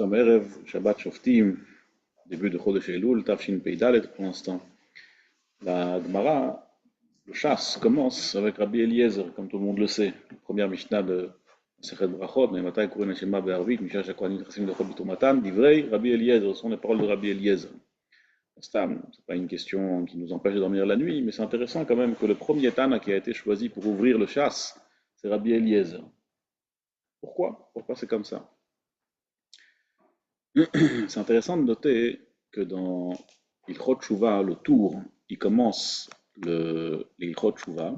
Tom Erev, Shabbat Shoftim, début de Chodesh Elul, Tafshin Peidalet pour l'instant. La Gemara, le chasse, commence avec Rabbi Eliezer, comme tout le monde le sait. La première Mishnah de Sechet Brachot, Nematai Kuren Hashema Be'arvit, Mishnah Shakwanim Chassim de Chobit Umatan, Divrei Rabbi Eliezer, ce sont les paroles de Rabbi Eliezer. Ce n'est pas une question qui nous empêche de dormir la nuit, mais c'est intéressant quand même que le premier Tana qui a été choisi pour ouvrir le chasse, c'est Rabbi Eliezer. Pourquoi c'est comme ça? C'est intéressant de noter que dans l'Ilchot Tshuva, le tour, il commence l'Ilchot Tshuva,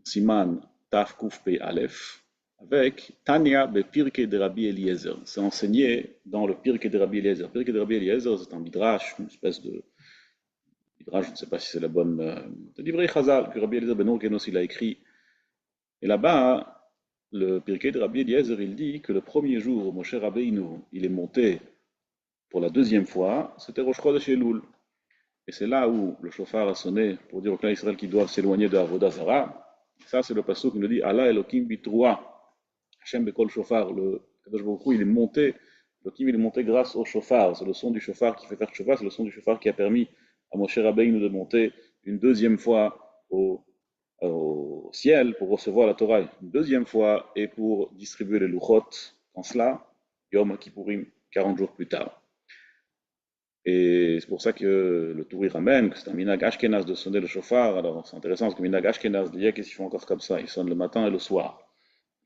Siman Taf Kuf Pe Aleph, avec Tanya Be Pirkei de Rabbi Eliezer. C'est enseigné dans le Pirkei de Rabbi Eliezer. Pirkei de Rabbi Eliezer, c'est un midrash, une espèce de midrash, je ne sais pas si c'est la bonne, de Divrei Chazal, que Rabbi Eliezer ben Orkenos il a écrit. Et là-bas, le Pirkei de Rabbi Eliezer, il dit que le premier jour où Moshe Rabbeinu, il est monté pour la deuxième fois, c'était Rosh Chodesh Elul. Et c'est là où le shofar a sonné pour dire aux clan Israël qu'ils doivent s'éloigner de Avodah Zarah. Ça, c'est le passage qui nous dit Allah Elohim bitroua, Hashem bekol shofar. Le Kadosh Baruch Hu, il est monté, Elohim, il est monté grâce au shofar. C'est le son du shofar qui fait faire shofar, c'est le son du shofar qui a permis à Moshe Rabbeinu de monter une deuxième fois au ciel pour recevoir la Torah, une deuxième fois, et pour distribuer les luchot. En cela, Yom Kippourim, 40 jours plus tard. Et c'est pour ça que le Touri ramène, que c'est un minag ashkenaz de sonner le chauffard. Alors c'est intéressant parce que minag ashkenaz, les Yek, ils font encore comme ça, ils sonnent le matin et le soir.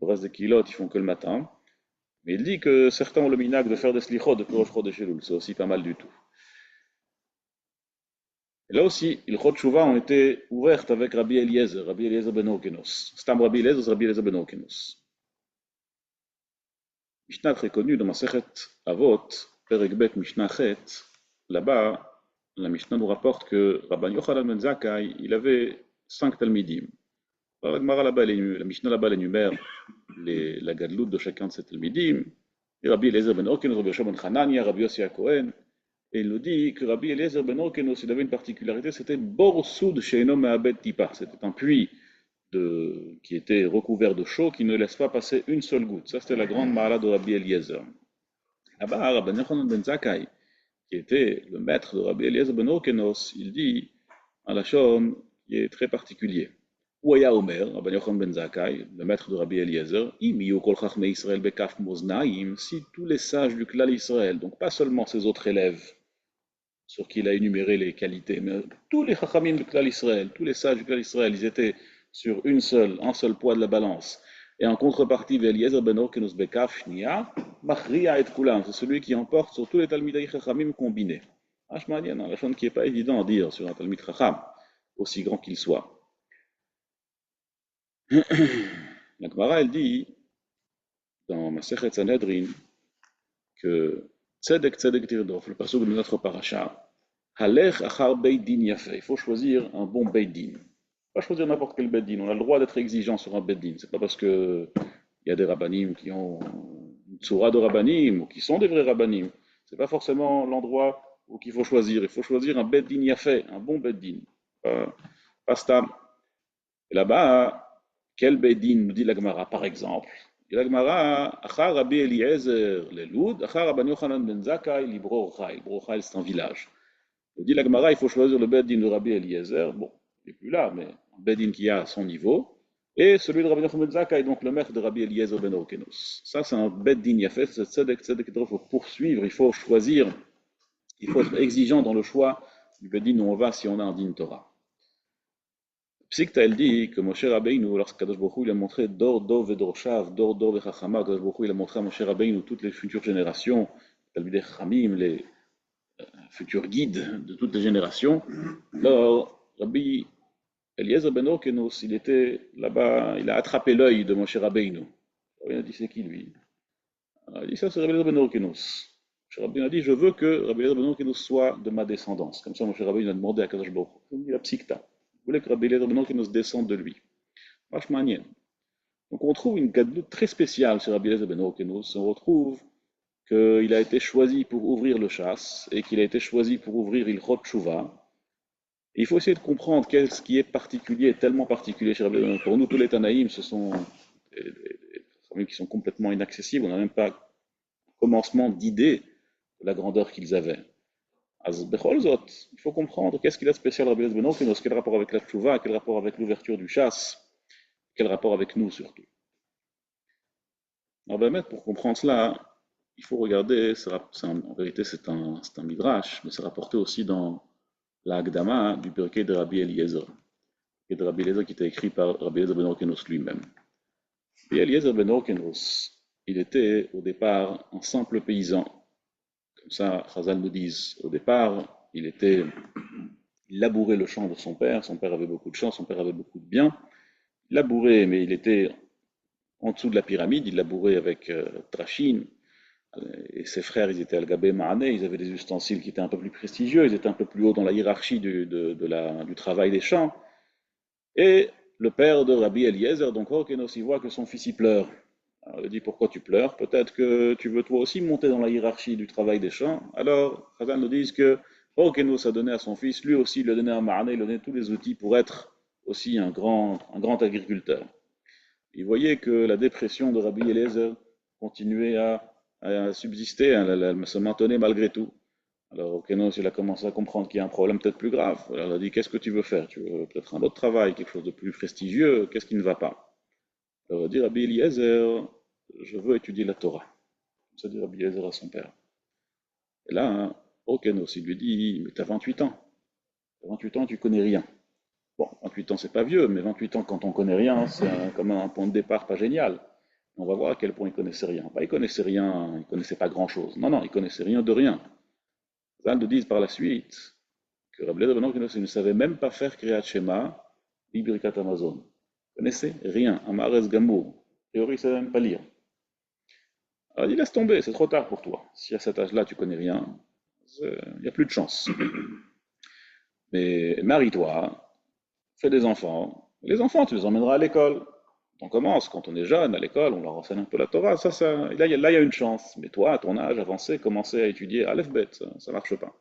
Le reste des kilot, ils font que le matin. Mais il dit que certains ont le minag de faire des slichot depuis Rosh Chodesh Elul, c'est aussi pas mal du tout. Et là aussi, les Chot Shuvah ont été ouvertes avec Rabbi Eliezer ben Orkenos. Stam Rabbi Eliezer ben Orkenos. Mishnah très connu dans Masechet Avot, Perek Bet Mishnah Chet. Là-bas, la Mishnah nous rapporte que Rabban Yochanan ben Zakkai, il avait 5 Talmidim. Alors, la Mishnah là-bas énumère la gadloute de chacun de ces Talmidim. Et Rabbi Eliezer ben Orkenos, Rabbi Yoshua ben Hanania, Rabbi Yossi HaKohen. Et il nous dit que Rabbi Eliezer ben Orkenos, il avait une particularité, c'était Bor Soud She'eno Me'abed Tipa. C'était un puits qui était recouvert de chaux qui ne laisse pas passer une seule goutte. Ça, c'était la grande ma'ala de Rabbi Eliezer. Là-bas, Rabban Yochanan ben Zakkai, qui était le maître de Rabbi Eliezer ben Orkenos, il dit un lachon qui est très particulier. Ouaya Omer, Rabban Yochanan ben Zakkai, le maître de Rabbi Eliezer, Imiyu kol chachmei Israël bekaf moznaim, si tous les sages du Klal Israël, donc pas seulement ses autres élèves, sur qui il a énuméré les qualités, mais tous les chachamim du Klal Israël, tous les sages du Klal Israël, ils étaient sur un seul poids de la balance. Et en contrepartie, Eliezer ben Orkenos bekaf shnia, machria et kulam, c'est celui qui emporte sur tous les talmidei chachamim combinés. Hachmanian, la chose qui n'est pas évident à dire sur un talmid chacham, aussi grand qu'il soit. La Gemara, elle dit, dans Masechet Sanhedrin, que tzedek tzedek tirdof, le passage de notre paracha, halech achar beidin yafe, il faut choisir un bon beidin. Pas choisir n'importe quel beddin. On a le droit d'être exigeant sur un beddin. C'est pas parce que il y a des rabbanim qui ont une tsura de rabbanim ou qui sont des vrais rabbanim. C'est pas forcément l'endroit où il faut choisir. Il faut choisir un beddin yafé, un bon beddin. Pas stam. Et là-bas, quel beddin nous dit la Gemara par exemple? Et la Gemara, achar Rabbi Eliezer leloud, achar Rabban Yochanan ben Zakkai libro Chai. Libro Chai, c'est un village. Il dit la Gemara, il faut choisir le beddin de Rabbi Eliezer. Bon, il n'est plus là, mais un beddin qui a son niveau, et celui de Rabbi Yochanan ben Zakkai, donc le maître de Rabbi Eliezer ben Orkenos. Ça, c'est un beddin yafet, c'est tzedek, il faut poursuivre, il faut choisir, il faut être exigeant dans le choix du beddin où on va si on a un din Torah. Psikta, elle dit que Moshe Rabbeinu, lorsque Kadosh Baruch Hu il a montré Dor Vedroshav, Dor Vechachama, Kadosh Baruch Hu il a montré à Moshe Rabbeinu toutes les futures générations, Talmidei Chachamim, les futurs guides de toutes les générations. Alors, Rabbi Eliezer ben Orkenos, il était là-bas, il a attrapé l'œil de Moshe Rabbeinu. Il a dit, c'est qui lui? Il a dit, ça c'est Rabbi Eliezer ben Orkenos. Moshe Rabbeinu a dit, je veux que Rabbi Eliezer ben Orkenos soit de ma descendance. Comme ça, Moshe Rabbeinu a demandé à Kadosh Baruch Hu. Il dit la psikta. Il voulait que Rabbi Eliezer ben Orkenos descende de lui. Vachement manière. Donc on trouve une gadloute très spéciale sur Rabbi Eliezer ben Orkenos. On retrouve qu'il a été choisi pour ouvrir le chasse et qu'il a été choisi pour ouvrir Ilchot Tshuva. Il faut essayer de comprendre ce qui est particulier, tellement particulier chez Rabbi Eliezer. Pour nous, tous les Tanaïm, ce sont des familles qui sont complètement inaccessibles. On n'a même pas commencement d'idée de la grandeur qu'ils avaient. Az bechol zot, il faut comprendre qu'est-ce qu'il a de spécial Rabbi Eliezer ben Horkenos, quel rapport avec la tchouva, quel rapport avec l'ouverture du chasse, quel rapport avec nous surtout. Alors ben, pour comprendre cela, il faut regarder, en vérité c'est un midrash, mais c'est rapporté aussi dans la Hagdama du Pirkei de Rabbi Eliezer, et de Rabbi Eliezer qui était écrit par Rabbi Eliezer ben Horkenos lui-même. Rabbi Eliezer ben Horkenos, il était au départ un simple paysan. Comme ça, Chazal nous dit, au départ, il labourait le champ de son père avait beaucoup de champs, son père avait beaucoup de biens, il labourait, mais il était en dessous de la pyramide, il labourait avec trachine, et ses frères, ils étaient al-Gabé Ma'ané, ils avaient des ustensiles qui étaient un peu plus prestigieux, ils étaient un peu plus haut dans la hiérarchie du travail des champs, et le père de Rabbi Eliezer, donc Horkenos, il voit que son fils y pleure. Alors, il dit, pourquoi tu pleures? Peut-être que tu veux toi aussi monter dans la hiérarchie du travail des champs. Alors, Chazal nous dit que Horkenos a donné à son fils, lui aussi, il a donné à Ma'ané, il a donné tous les outils pour être aussi un grand agriculteur. Il voyait que la dépression de Rabbi Eliezer continuait à subsister, à se maintenir malgré tout. Alors, Horkenos, il a commencé à comprendre qu'il y a un problème peut-être plus grave. Alors, il a dit, qu'est-ce que tu veux faire? Tu veux peut-être un autre travail, quelque chose de plus prestigieux? Qu'est-ce qui ne va pas? Alors, il a dit, Rabbi Eliezer, je veux étudier la Torah. Ça dit Rabbi Eliezer à son père. Et là, hein, Horkenos, il lui dit, mais tu as 28 ans. Tu as 28 ans, tu connais rien. Bon, 28 ans, c'est pas vieux, mais 28 ans, quand on connaît rien, c'est comme un point de départ pas génial. On va voir à quel point il connaissait rien. Bah, il connaissait rien, il connaissait pas grand-chose. Non, non, il connaissait rien de rien. Les nous disent par la suite que Rabbi Eliezer ben Horkenos, il ne savait même pas faire Kriyat Shema, ni Birkat Hamazon. Il connaissait rien, Amarez Gamour. A priori, il ne savait même pas lire. Alors il dit, laisse tomber, c'est trop tard pour toi. Si à cet âge-là, tu connais rien, il n'y a plus de chance. Mais marie-toi, fais des enfants. Les enfants, tu les emmèneras à l'école. On commence, quand on est jeune, à l'école, on leur enseigne un peu la Torah. Là, il y a une chance. Mais toi, à ton âge avancé, commencer à étudier Aleph Bet, ça ne marche pas.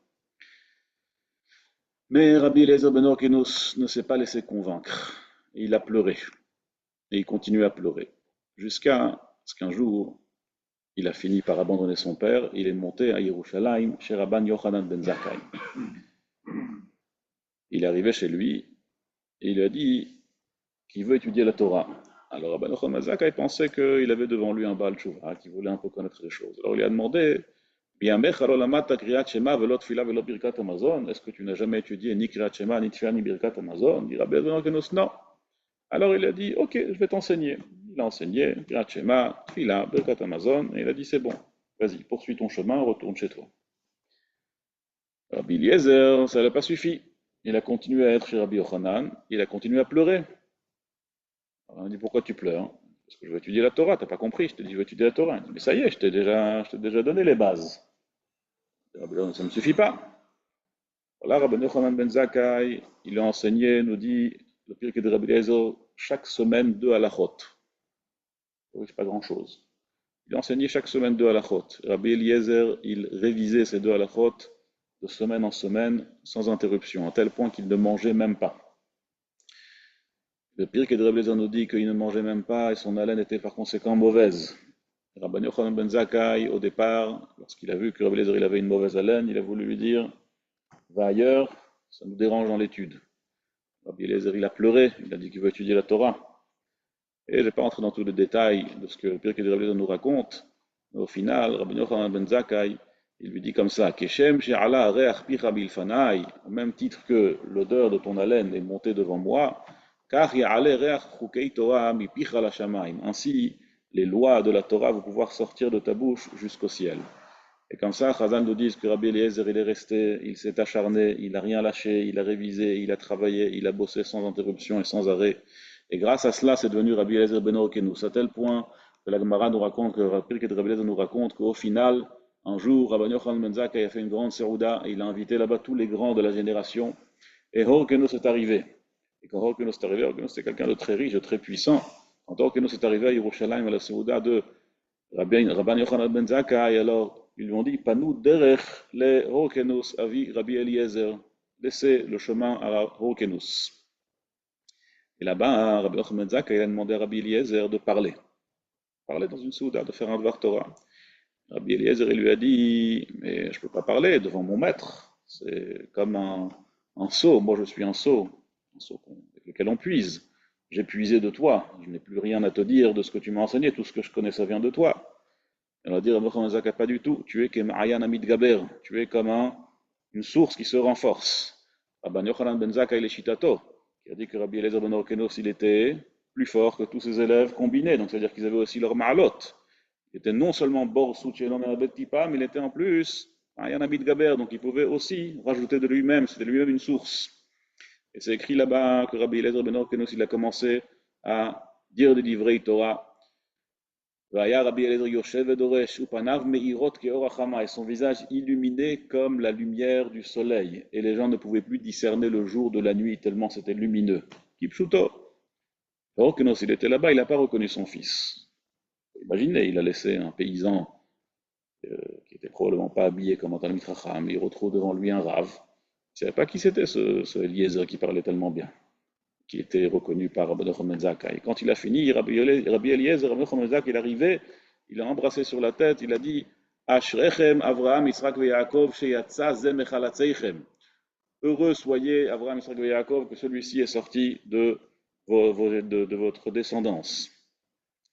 Mais Rabbi Eliezer ben Horkenos ne s'est pas laissé convaincre. Il a pleuré. Et il continue à pleurer. Jusqu'à ce qu'un jour, il a fini par abandonner son père. Il est monté à Yerushalayim chez Rabban Yochanan ben Zakkai. Il est arrivé chez lui et il lui a dit qu'il veut étudier la Torah. Alors Rabban Yochanan ben Zakkai pensait qu'il avait devant lui un Baal Tshuva, qui voulait un peu connaître les choses. Alors il lui a demandé, est-ce que tu n'as jamais étudié ni Kriyat Shema, ni Tfilah, ni Birkat Hamazon? Il dit Rabbi ben Horkenos, non. Alors il a dit, ok, je vais t'enseigner. Il a enseigné, Kriyat Shema, Tfilah, Birkat Hamazon, et il a dit, c'est bon, vas-y, poursuis ton chemin, retourne chez toi. Rabbi Eliezer, ça n'a pas suffi. Il a continué à être chez Rabbi Yochanan, il a continué à pleurer. Alors on a dit, pourquoi tu pleures? Parce que je veux étudier la Torah, t'as pas compris, je t'ai dit, je veux étudier la Torah. Il dit, mais ça y est, je t'ai déjà donné les bases. Rabbi Yochanan, ça ne me suffit pas. Voilà, Rabbi Yochanan ben Zakkai, il a enseigné, nous dit, le pire que de Rabbi Eliezer, chaque semaine deux halachot. C'est pas grand-chose. Il enseignait chaque semaine deux halachot. Rabbi Eliezer, il révisait ces deux halachot de semaine en semaine sans interruption, à tel point qu'il ne mangeait même pas. Le pire que de Rabbi Eliezer nous dit qu'il ne mangeait même pas et son haleine était par conséquent mauvaise. Rabbi Yochanan ben Zakkai, au départ, lorsqu'il a vu que Rabbi Eliezer il avait une mauvaise haleine, il a voulu lui dire va ailleurs, ça nous dérange dans l'étude. Rabbi Eliezer il a pleuré, il a dit qu'il veut étudier la Torah. Et je ne vais pas entrer dans tous les détails de ce que le Pirkei de Rabbi Eliezer nous raconte, mais au final, Rabbi Yochanan ben Zakkai, il lui dit comme ça, Keshem she'ala re'ach picha bilfanai, au même titre que l'odeur de ton haleine est montée devant moi, car ya'ale re'ach chukei Torah mi picha la shamayim. Ainsi, les lois de la Torah vont pouvoir sortir de ta bouche jusqu'au ciel. Et comme ça, Chazal nous dit que Rabbi Eliezer, il est resté, il s'est acharné, il n'a rien lâché, il a révisé, il a travaillé, il a bossé sans interruption et sans arrêt. Et grâce à cela, c'est devenu Rabbi Eliezer ben Horkenos, à tel point que la Gemara nous raconte, que Rabbi Eliezer nous raconte qu'au final, un jour, Rabbi Yochanan ben Zakkai a fait une grande serouda et il a invité là-bas tous les grands de la génération. Et Horkenos est arrivé. Et quand Horkenos est arrivé, Horkenos c'était quelqu'un de très riche, de très puissant. Quand Horkenos est arrivé à Yerushalayim, à la serouda de Rabbi Yochanan ben Zakkai, alors ils lui ont dit, Panou derech le Horkenos avi Rabbi Eliezer, laissez le chemin à Horkenos. Et là-bas, Rabbi Yochanan ben Zakkai a demandé à Rabbi Eliezer de parler dans une souda, de faire un dvar Torah. Rabbi Eliezer il lui a dit, mais je ne peux pas parler devant mon maître. C'est comme un seau. Moi, je suis un seau avec lequel on puise. J'ai puisé de toi. Je n'ai plus rien à te dire de ce que tu m'as enseigné. Tout ce que je connais, ça vient de toi. Elle va dire à Mohamed Zaka, pas du tout. Tu es comme Ayan Amit Gaber. Tu es comme une source qui se renforce. Rabban Yochanan ben Zaka il est Shitato, qui a dit que Rabbi Eliezer ben Orkenos, il était plus fort que tous ses élèves combinés. Donc, c'est-à-dire qu'ils avaient aussi leur ma'alot. Il était non seulement Bor Souchelom et Abed Tipa, mais il était en plus Ayan Amit Gaber. Donc, il pouvait aussi rajouter de lui-même. C'était lui-même une source. Et c'est écrit là-bas que Rabbi Eliezer ben Orkenos, il a commencé à dire des livrets Torah. Et son visage illuminé comme la lumière du soleil. Et les gens ne pouvaient plus discerner le jour de la nuit tellement c'était lumineux. Kipshuto. Orkenos, il était là-bas, il n'a pas reconnu son fils. Imaginez, il a laissé un paysan qui était probablement pas habillé comme un Talmid Chacham, il retrouve devant lui un rave. Il ne savait pas qui c'était ce Eliezer qui parlait tellement bien, qui était reconnu par Rabbi Yochanan Zaka. Et quand il a fini, Rabbi Eliezer, Rabbi Yochanan Zaka, il est arrivé, il a embrassé sur la tête, il a dit Ashrechem, Avraham, Yitzhak et Yaakov, Sheyatza ze mechalatzeichem. Heureux soyez, Avraham, Yitzhak et Yaakov, que celui-ci est sorti de votre descendance.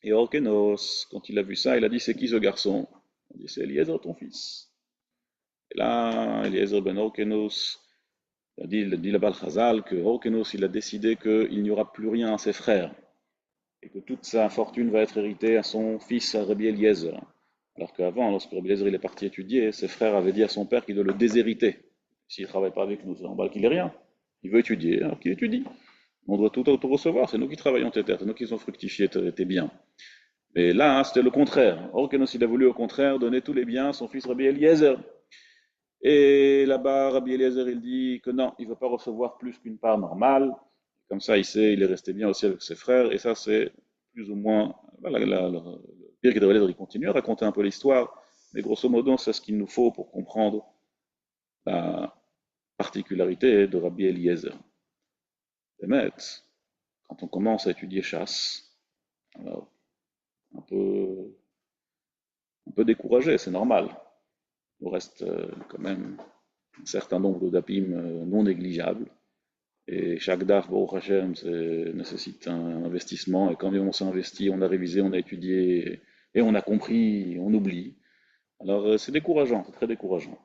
Et Orkenos, quand il a vu ça, il a dit c'est qui ce garçon? Il a dit c'est Eliezer, ton fils. Et là, Eliezer ben Orkenos, il dit là-bas le Chazal que Orkenos, il a décidé qu'il n'y aura plus rien à ses frères et que toute sa fortune va être héritée à son fils Rabbi Eliezer. Alors qu'avant, lorsque Rabbi Eliezer il est parti étudier, ses frères avaient dit à son père qu'il doit le déshériter. S'il ne travaille pas avec nous, c'est normal qu'il n'ait rien. Il veut étudier, alors qu'il étudie. On doit tout recevoir, c'est nous qui travaillons tes terres, c'est nous qui avons fructifié tes biens. Mais là, c'était le contraire. Orkenos, il a voulu au contraire donner tous les biens à son fils Rabbi Eliezer. Et là-bas, Rabbi Eliezer, il dit que non, il ne veut pas recevoir plus qu'une part normale. Comme ça, il sait, il est resté bien aussi avec ses frères. Et ça, c'est plus ou moins... Voilà, le Pirkei de Rabbi Eliezer, il continue à raconter un peu l'histoire. Mais grosso modo, c'est ce qu'il nous faut pour comprendre la particularité de Rabbi Eliezer. Et quand on commence à étudier chasse, alors, un peu découragé, c'est normal. Il reste quand même un certain nombre de dapim non négligeables. Et chaque DAF, Baruch Hashem, nécessite un investissement. Et quand on s'est investi, on a révisé, on a étudié, et on a compris, on oublie. Alors c'est décourageant, c'est très décourageant.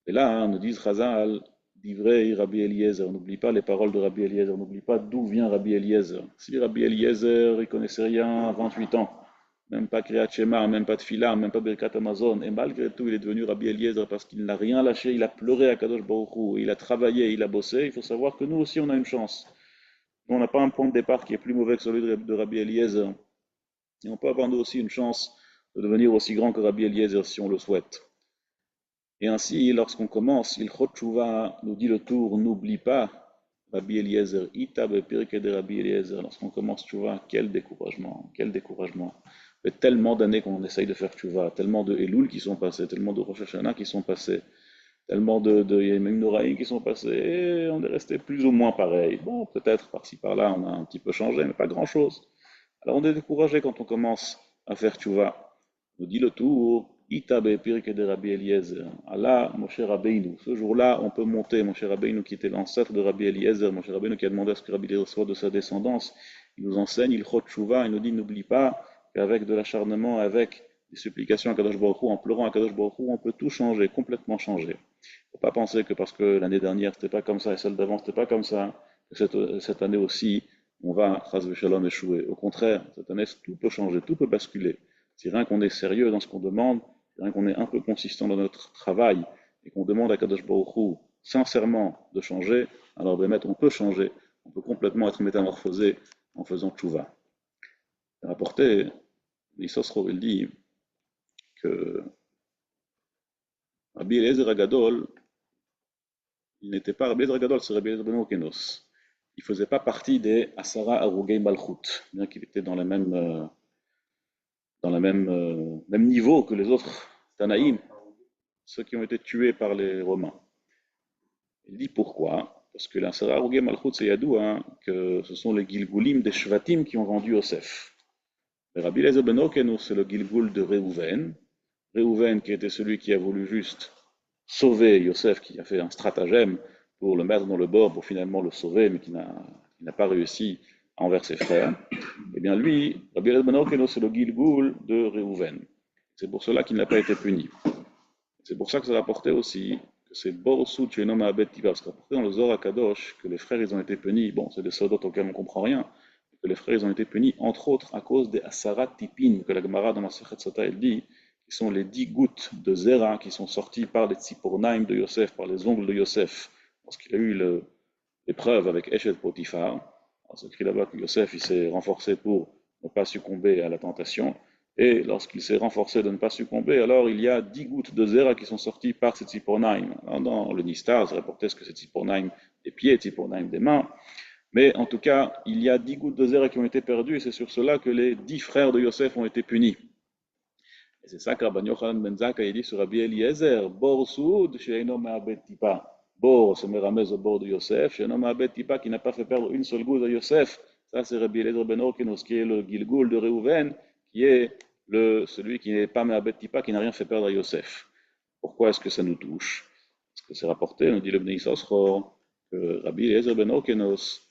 Et là, hein, nous disent Chazal, d'ivrei Rabbi Eliezer, n'oublie pas les paroles de Rabbi Eliezer, n'oublie pas d'où vient Rabbi Eliezer. Si Rabbi Eliezer, il connaissait rien à 28 ans, même pas Kriyat Shema, même pas Tfila, même pas Birkat Amazon, et malgré tout, il est devenu Rabbi Eliezer parce qu'il n'a rien lâché, il a pleuré à Kadosh Baruch Hu, il a travaillé, il a bossé. Il faut savoir que nous aussi, on a une chance. Nous, on n'a pas un point de départ qui est plus mauvais que celui de Rabbi Eliezer. Et on peut avoir nous aussi une chance de devenir aussi grand que Rabbi Eliezer si on le souhaite. Et ainsi, lorsqu'on commence, il Chotchouva nous dit le tour, n'oublie pas Rabbi Eliezer, Itab Pirke de Rabbi Eliezer. Lorsqu'on commence Tchouva, quel découragement, quel découragement. Il y a tellement d'années qu'on essaye de faire Tchouva, tellement de Elul qui sont passés, tellement de Rosh Hashanah qui sont passés, tellement de Yemim Noraïm qui sont passés, et on est resté plus ou moins pareil. Bon, peut-être par-ci par-là, on a un petit peu changé, mais pas grand-chose. Alors on est découragé quand on commence à faire Tchouva. Nous dit le tour, Itabe Pirke de Rabbi Eliezer. Allah, Moshe Rabbeinu. Ce jour-là, on peut monter. Moshe Rabbeinu qui était l'ancêtre de Rabbi Eliezer. Moshe Rabbeinu qui a demandé à ce que Rabbi Eliezer soit de sa descendance. Il nous enseigne, il chot Tchouva, il nous dit, n'oublie pas qu'avec de l'acharnement, avec des supplications à Kadosh Baruch Hu, en pleurant à Kadosh Baruch Hu, on peut tout changer, complètement changer. Il ne faut pas penser que parce que l'année dernière c'était pas comme ça et celle d'avant c'était pas comme ça, que cette année aussi on va, chas v'shalom, échouer. Au contraire, cette année tout peut changer, tout peut basculer. Si rien qu'on est sérieux dans ce qu'on demande, si rien qu'on est un peu consistant dans notre travail et qu'on demande à Kadosh Baruch Hu sincèrement de changer, alors on peut changer, on peut complètement être métamorphosé en faisant tchouva. Rapporté, l'Isosro, il dit que Rabbi Eliezer Agadol, il n'était pas Rabbi Eliezer Agadol, c'est Rabbi Eliezer ben Orkenos. Il ne faisait pas partie des Asara Arugei Malchut, bien qu'il était dans le même niveau que les autres Tanaïm, ceux qui ont été tués par les Romains. Il dit pourquoi? Parce que l'Asara Arugei Malchut, c'est yadou, hein, que ce sont les Gilgulim des Shvatim qui ont vendu Yosef. Rabbi Eliezer ben Orkenos, c'est le Gilgul de Réhouven, Réhouven, qui était celui qui a voulu juste sauver Yosef, qui a fait un stratagème pour le mettre dans le bord, pour finalement le sauver, mais qui n'a pas réussi envers ses frères, eh bien lui, Rabbi Eliezer ben Horkenos, c'est le Gilgoul de Réhouven. C'est pour cela qu'il n'a pas été puni. C'est pour ça que ça rapportait aussi que c'est Borsut chez Noma Abed Tiba, parce que rapporté dans le Zohar Kadosh que les frères ils ont été punis, bon c'est des sodotes auxquels on ne comprend rien, que les frères ils ont été punis entre autres à cause des Asarat Tipin, que la Gemara dans Masechet Sota elle dit, qui sont les 10 gouttes de Zera qui sont sorties par les Tzipornaim de Yosef, par les ongles de Yosef, lorsqu'il a eu l'épreuve avec Eshet Potiphar. C'est écrit là-bas que Yosef il s'est renforcé pour ne pas succomber à la tentation. Et lorsqu'il s'est renforcé de ne pas succomber, alors il y a 10 gouttes de Zera qui sont sorties par ces Tzipornaim. Dans le Nistar, c'est rapporté ce que c'est Tzipornaim des pieds, Tzipornaim des mains. Mais en tout cas, il y a 10 gouttes de Zera qui ont été perdues, et c'est sur cela que les 10 frères de Yosef ont été punis. Et c'est ça que Rabban Yochanan ben Zakkai a dit sur Rabbi Eliezer, Bor Soud, Sheino Ma'abed Tipa. Bor, c'est Meramez au bord de Yosef, Sheino Ma'abed Tipa, qui n'a pas fait perdre une seule goutte à Yosef. Ça, c'est Rabbi Eliezer ben Horkenos, qui est le Gilgoul de Réhouven, qui est celui qui n'est pas Ma'abed Tipa, qui n'a rien fait perdre à Yosef. Pourquoi est-ce que ça nous touche? Parce que c'est rapporté, nous dit le Bnei Yisroel, que Rabbi Eliezer ben Horkenos,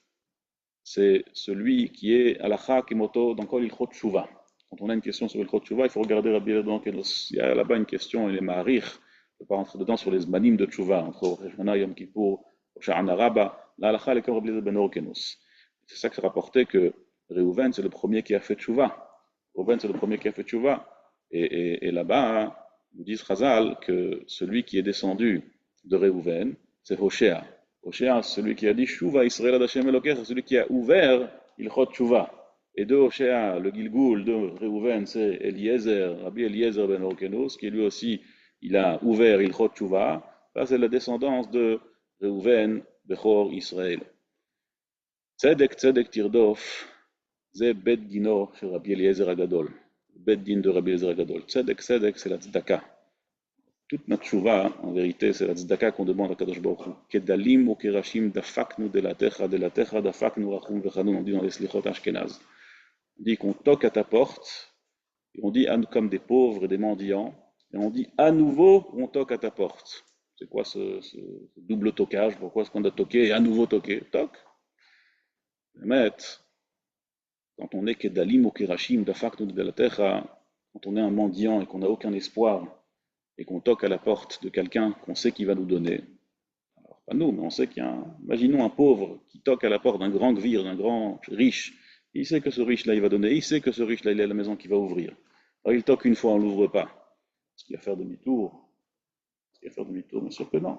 c'est celui qui est Alacha Kimoto dans Kol Ilchot Tshuva. Quand on a une question sur Ilchot Tshuva, il faut regarder Rabbi Eliezer ben Horkenos. Il y a là-bas une question, il est Ma'arich, je ne peux pas rentrer dedans sur les Zmanim de Tshuva, entre Rosh Hashanah, Yom Kippour, Sha'ana Rabba, la Alacha, elle est comme Rabbi Eliezer ben Horkenos. C'est ça que c'est rapporté que Réhouven, c'est le premier qui a fait Tshuva. Réhouven, c'est le premier qui a fait Tshuva. Et là-bas, nous disent Chazal que celui qui est descendu de Réhouven, c'est Hoshea. Hoshea, c'est celui qui a dit Shuva Israël Adashem Elokecha, c'est celui qui a ouvert Ilchot Tshuva. Et de Hoshea, le Gilgoul de Réhouven, c'est Eliezer, Rabbi Eliezer ben Horkenos, qui lui aussi, il a ouvert Ilchot Tshuva. Ça, c'est la descendance de Réhouven, Bechor Israël. Tzedek, Tzedek Tirdof, c'est Bet Dino chez Rabbi Eliezer Agadol. Bet Din de Rabbi Eliezer Agadol. Tzedek, Tzedek, c'est la tzedaka. Toute notre tchouva, en vérité, c'est la tzedaka qu'on demande à Kadosh Baruch Hu. Kedalim ou kerashim dafaknu de la techa dafaknu rachum vechanoun. On dit dans les slichot ashkenaz. On dit qu'on toque à ta porte, et on dit comme des pauvres et des mendiants, et on dit à nouveau on toque à ta porte. C'est quoi ce double toquage? Pourquoi est-ce qu'on a toqué et à nouveau toqué? Toc. Quand on est kedalim ou kerashim dafaknu de la techa, quand on est un mendiant et qu'on n'a aucun espoir, et qu'on toque à la porte de quelqu'un qu'on sait qu'il va nous donner, alors pas nous, mais on sait qu'il y a imaginons un pauvre qui toque à la porte d'un grand gvir, d'un grand riche, il sait que ce riche-là il va donner, il sait que ce riche-là il est à la maison qu'il va ouvrir. Alors il toque une fois, on ne l'ouvre pas. Est-ce qu'il va faire demi-tour? Est-ce qu'il va faire demi-tour? Bien sûr que non.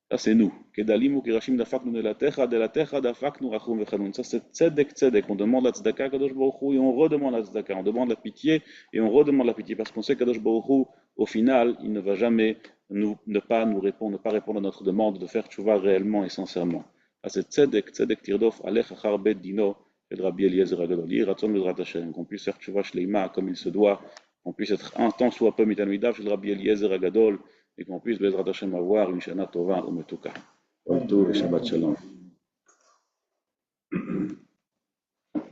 Ça c'est nous. Kedalim ou kirashim dafaknu de la techa dafaknu rachum vechanoun. Ça c'est tzedek tzedek. On demande la tzedaka Kadosh Baruch Hu et on redemande la tzedaka. On demande la pitié et on redemande la pitié parce qu'on sait que Kadosh Baruch Hu, au final, il ne va jamais ne pas nous répondre, ne pas répondre à notre demande de faire tchouva réellement et sincèrement. C'est tzedek tzedek tirdof alech achar bet dino et de Rabbi Eliezer Agadol. Yiratzon bezrat Hashem. Qu'on puisse faire tchouva shleima comme il se doit. Qu'on puisse être un temps soit peu mitamidav chez Rabbi Eliezer Agadol. Et qu'on puisse, Bezrat Hashem, avoir une Shana Tova ou Metuka. Tout et Shabbat Shalom.